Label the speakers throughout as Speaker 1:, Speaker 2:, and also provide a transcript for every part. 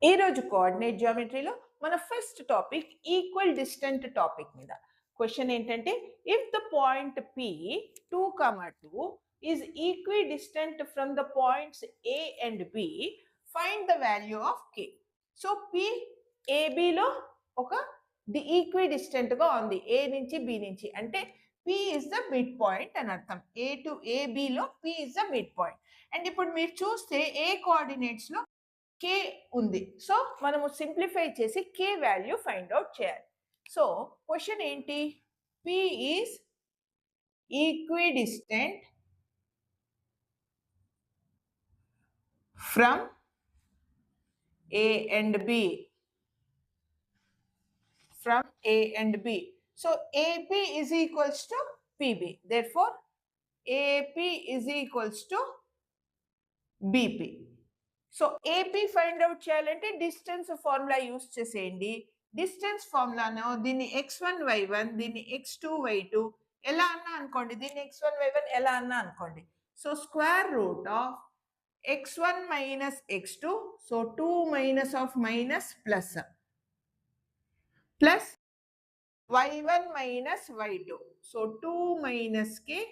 Speaker 1: ఈ రోజు కోఆర్డినేట్ జియోమెట్రీలో మన first topic equal distant topic మీద. క్వశ్చన్ ఏంటంటే, if the point P 2, 2 is equi distant from the points A and B, find the value of K. So P ABలో ఒక equi distant గా ఉంది, A నుంచి B నుంచి, అంటే P is the mid point అని అర్థం. A టు ABలో P is the mid point. And ఇప్పుడు మీరు చూస్తే ఏ కోఆర్డినేట్స్ లో K ఉంది. సో మనము సింప్లిఫై చేసి K వాల్యూ ఫైండ్ అవుట్ చేయాలి. సో క్వశ్చన్ ఏంటి? P is equidistant from A and B. From A and B. So AP is equals to PB. Therefore, AP is equals to BP. So AP find out చేయాలంటే distance formula use చేసేయండి. Distance ఫార్ములాను దీన్ని x1 y1, దీన్ని x2 y2 ఎలా అన్నా అనుకోండి, దీన్ని x1 y1 ఎలా అన్నా అనుకోండి. So square root of x1 minus x2, so 2 minus of minus plus plus y1 minus y2, so 2 minus k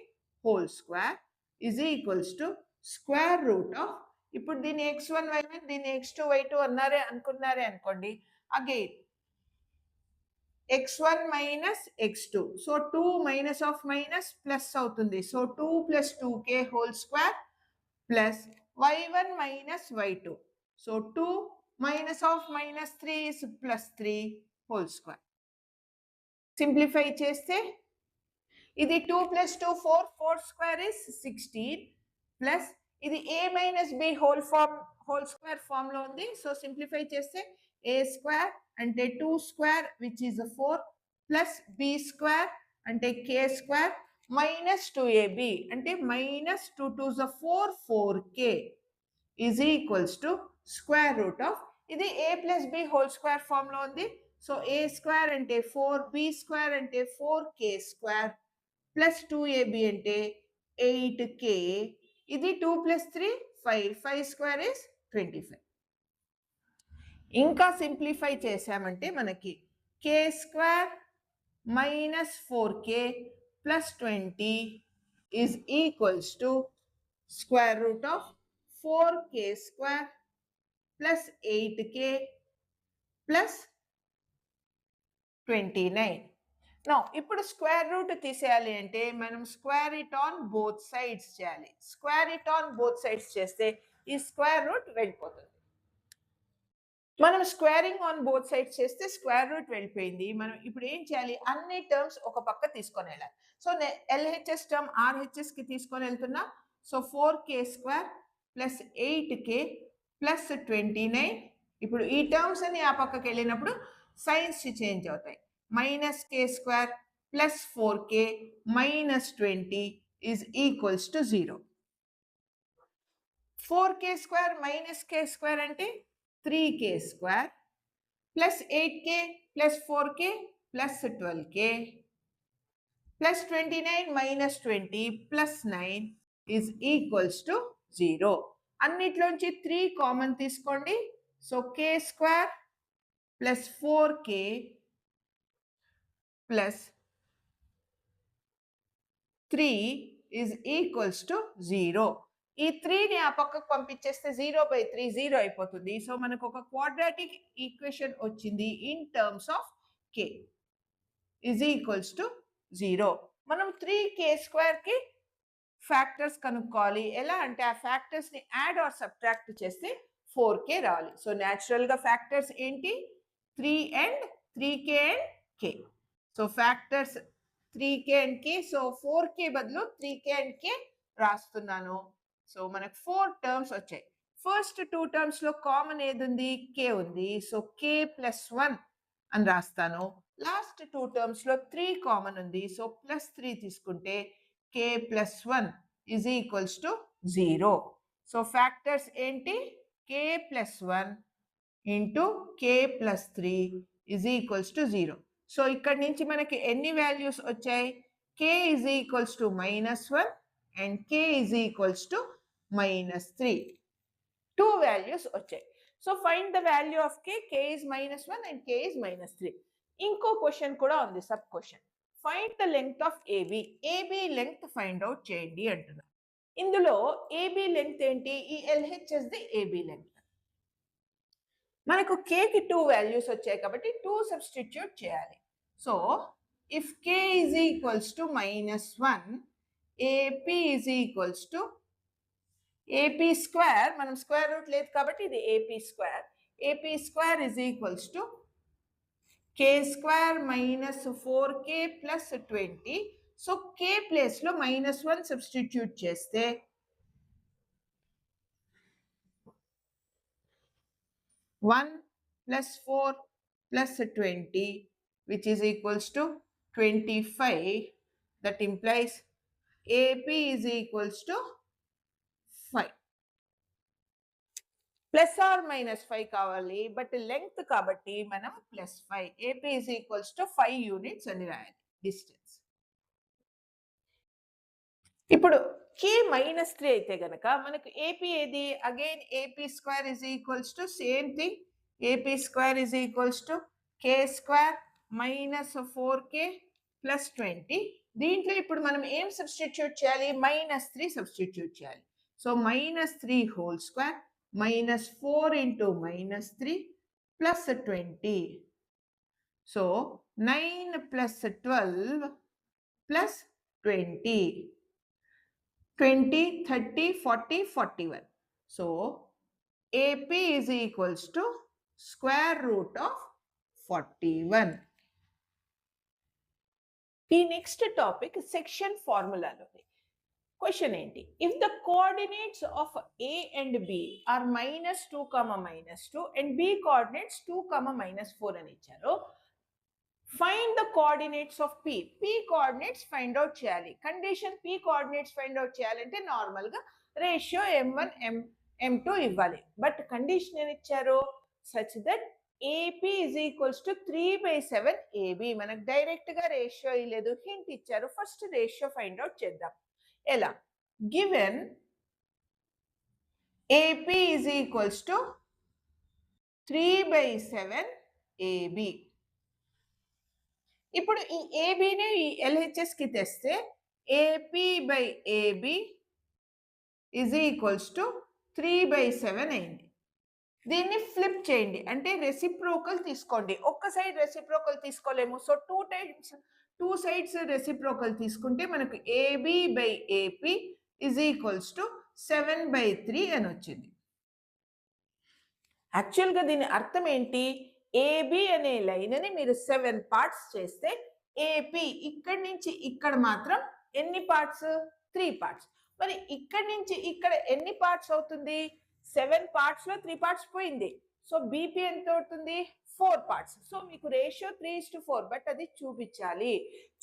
Speaker 1: whole square is equals to square root of, ఇప్పుడు దీన్ని x1 y1 దీన్ని x2 y2 అనుకున్నారే అనుకోండి, again x1 minus x2, so 2 minus of minus plus అవుతుంది, so 2 plus 2k whole square plus y1 minus y2, so 2 minus of minus 3 is plus 3 whole square. Simplify చేస్తే ఇది 2 plus 2 4, 4 square is 16 plus ఇది a minus b whole square form లో ఉంది. So simplify చేస్తే a square అంటే 2 square which is 4 plus b square అంటే k square minus 2ab అంటే minus 2 2 4 4k is equals to square root of, ఇది a plus b whole square form లో ఉంది. So a square అంటే 4, b square అంటే 4k square plus 2ab అంటే 8k, ఇది 2 plus 3 5, 5 square is 25. ఇంకా simplify చేసామంటే మనకి k square minus 4k plus 20 is equals to square root of 4k square plus 8k plus 29. Now ఇప్పుడు square root తీసేయాలి అంటే మనం square it on both sides చేయాలి. Square it on both sides చేస్తే ఈ స్క్వేర్ రూట్ వెళ్ళిపోతుంది. మనం squaring on both sides చేస్తే స్క్వేర్ రూట్ వెళ్ళిపోయింది. మనం ఇప్పుడు ఏం చేయాలి, అన్ని టర్మ్స్ ఒక పక్క తీసుకొని వెళ్ళాలి. సో LHS టర్మ్ RHS కి తీసుకొని వెళ్తున్నా. So 4k square plus 8k plus 29, ఇప్పుడు ఈ టర్మ్స్ అని ఆ పక్కకి వెళ్ళినప్పుడు సైన్స్ చేంజ్ అవుతాయి. Minus k square plus 4k minus 20 is equals to 0. 4k square minus k square అంటే 3k square plus 8k plus 4k plus 12k plus 29 minus 20 plus 9 is equals to 0. అన్నిట్లోంచి 3 common తీసుకోండి. So k square plus 4k plus 3 is equals to 0. ఈ 3ని ఆ పక్కకు పంపించేస్తే 0/3 0 అయిపోతుంది. So మనకు ఒక quadratic equation వచ్చింది in terms of k is equals to 0. మనం 3k స్క్వేర్ కి ఫ్యాక్టర్స్ కనుక్కోవాలి. ఎలా అంటే ఆ ఫ్యాక్టర్స్ ని యాడ్ ఆర్ సబ్ట్రాక్ట్ చేస్తే 4k రావాలి. సో న్యాచురల్ గా ఫ్యాక్టర్స్ ఏంటి, 3k and k. So factors 3k and k, so 4k బదులు 3k అండ్ k రాస్తున్నాను. సో మనకు 4 టర్మ్స్ వచ్చాయి. ఫస్ట్ 2 టర్మ్స్ లో కామన్ ఏది ఉంది, k ఉంది. సో k ప్లస్ 1 అని రాస్తాను. లాస్ట్ 2 టర్మ్స్ లో 3 కామన్ ఉంది. సో ప్లస్ 3 తీసుకుంటే k plus 1 is equals to 0. So factors ఏంటి, k plus 1 into k plus 3 is equals to 0. So ఇక్కడ నుంచి మనకి ఎన్ని వాల్యూస్ వచ్చాయి, k is equals to -1 and k is equals to -3. 2 values వచ్చాయి. So find the value of k is -1 and k is -3. ఇంకో question కూడా ఉంది, sub question. Find the length of A B length find out చేయండి అంటున్నారు. ఇందులో A B length ఏంటి? ఈ LHS ది ఏబి లెంగ్త్. మనకు k కి 2 వాల్యూస్ వచ్చాయి కాబట్టి 2 సబ్స్టిట్యూట్ చేయాలి. So if k is equals to -1, AP is equals to AP square, మనం స్క్వేర్ రూట్ లేదు కాబట్టి ఇది AP square. AP square is equals to k square minus 4k plus 20. So k place లో -1 substitute చేస్తే 1 plus 4 plus 20, which is equals to 25. That implies AP is equals to 5. Plus or minus 5 కావాలి, but length కాబట్టి మనం +5. AP is equals to 5 units అని రాయాలి distance. ఇప్పుడు k -3 అయితే గనక మనకు AP ఏది? Again AP square is equals to same thing. AP square is equals to k square minus 4k plus 20. దీంట్లో ఇప్పుడు మనం ఏం సబ్స్టిట్యూట్ చేయాలి? -3 సబ్స్టిట్యూట్ చేయాలి. So -3 whole square -4 into -3 plus 20. So 9 plus 12 plus 20. 20, 30, 40, 41. So AP is equals to square root of 41. The next topic is section formula. Question ఏంటి? If the coordinates of A and B are -2, -2 and B coordinates 2, -4 అని ఇచ్చారు. Find the coordinates of P. P coordinates find out చేయాలి. Condition P coordinates find out చేయాలంటే normal గా ratio m1 m2 ఇవ్వాలి. But condition ఏమి ఇచ్చారు? Such that AP is equals to 3/7 AB. మనకు direct గా రేషియో ఇవ్వలేదు, హింట్ ఇచ్చారు. ఫస్ట్ రేషియో ఫైండ్ అవుట్ చేద్దాం. ఎలా? Given AP is equals to 3/7 AB. ఇప్పుడు ఈ ఏబిని LHS కి తెస్తే AP by AB is equals to 3/7 అయింది. దీన్ని ఫ్లిప్ చేయండి, అంటే రెసిప్రోకల్ తీసుకోండి. ఒక్క సైడ్ రెసిప్రోకల్ తీసుకోలేము. సో 2 సైడ్స్ రెసిప్రోకల్ తీసుకుంటే మనకు AB by AP is equals to 7/3 అని వచ్చింది. యాక్చువల్గా దీని అర్థం ఏంటి? AB అనే లైన్ ని మీరు 7 పార్ట్స్ చేస్తే AP ఇక్కడి నుంచి ఇక్కడ మాత్రం ఎన్ని పార్ట్స్? 3 పార్ట్స్. మరి ఇక్కడి నుంచి ఇక్కడ ఎన్ని పార్ట్స్ అవుతుంది? 7 పార్ట్స్ లో 3 పార్ట్స్ పోయింది. సో BP ఎంత అవుతుంది? 4 పార్ట్స్. సో మీకు రేషియో 3:4, బట్ అది చూపించాలి.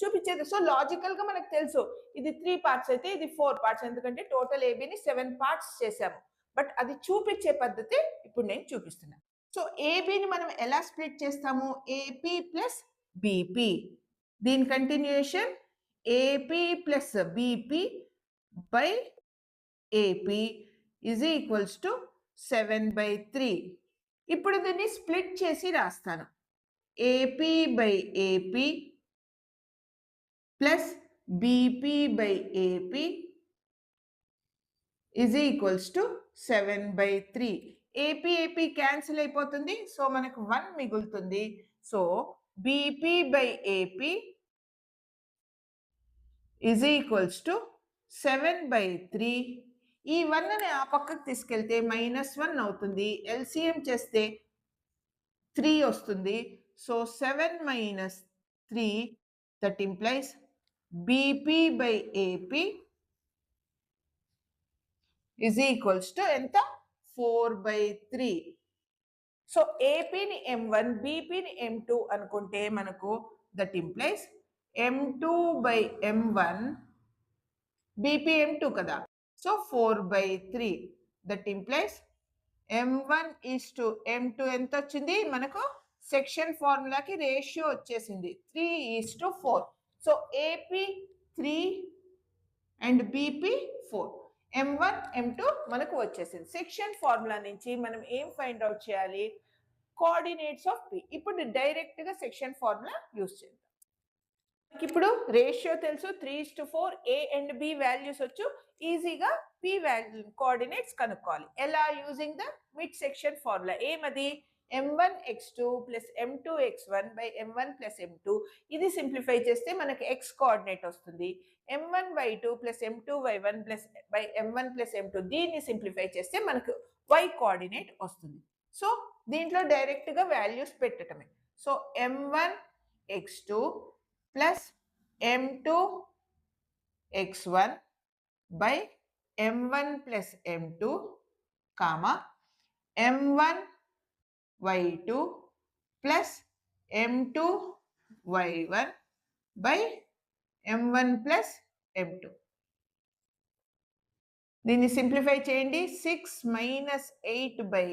Speaker 1: చూపించేది సో లాజికల్ గా మనకు తెలుసు ఇది 3 పార్ట్స్ అయితే ఇది 4 పార్ట్స్, ఎందుకంటే టోటల్ ఏబిని 7 పార్ట్స్ చేసాము. బట్ అది చూపించే పద్ధతి ఇప్పుడు నేను చూపిస్తున్నాను. సో ఏబిని మనం ఎలా స్ప్లిట్ చేస్తాము? AP plus BP. దీని continuation AP plus BP by AP is equals to 7/3. ఇప్పుడు దీన్ని స్ప్లిట్ చేసి రాస్తాను. AP by AP plus BP by AP is equals to 7/3. AP cancel అయిపోతుంది. సో మనకు 1 మిగులుతుంది. So BP by AP is equals to 7/3. ఈ 1 ని ఆ పక్కకు తీసుకెళ్తే -1 అవుతుంది. LCM చేస్తే 3 వస్తుంది. So 7 - 3, that implies BP by AP is equals to ఎంత? 4/3. సో APని M1, BPని M2 అనుకుంటే మనకు that implies M2 by M1, BP M2 కదా. So 4/3. That implies M1 is to M2 ఎంత వచ్చింది? మనకు సెక్షన్ ఫార్ములాకి రేషియో వచ్చేసింది 3:4. So AP 3 and BP 4. m1 m2 మనకు వచ్చేసింది. సెక్షన్ ఫార్ములా నుంచి మనం ఏం ఫైండ్ అవుట్ చేయాలి? Coordinates of p. ఇప్పుడు డైరెక్ట్ గా సెక్షన్ ఫార్ములా యూస్ చేద్దాం. ఇప్పుడు రేషియో తెలుసు 3:4, a అండ్ b వాల్యూస్ వచ్చు, ఈజీగా p వాల్యూ కోఆర్డినేట్స్ కనుక్కోవాలి. ఎలా? Using the mid section formula. ఏమది? m1 x2 plus m2 x1 by m1 plus m2. ఇది సింప్లిఫై చేస్తే మనకి x కోఆర్డినేట్ వస్తుంది. m1 y2 plus m2 y1 plus by m1 plus m2. దీన్ని సింప్లిఫై చేస్తే మనకు y కోఆర్డినేట్ వస్తుంది. సో దీంట్లో డైరెక్ట్ గా వాల్యూస్ పెట్టడమే. So m1 x2 plus m2 x1 by m1 plus m2 comma m1 y2 plus m2 y1 by m1 plus m2. దీన్ని simplify చేయండి. 6 minus 8 by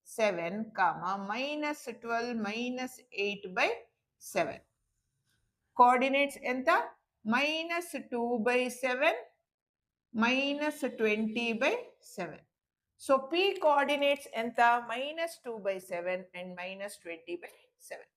Speaker 1: 7 comma minus 12 minus 8 by 7. Coordinates ఎంత? -2/7 -20/7. So p coordinates ఎంత? -2/7 and -20/7.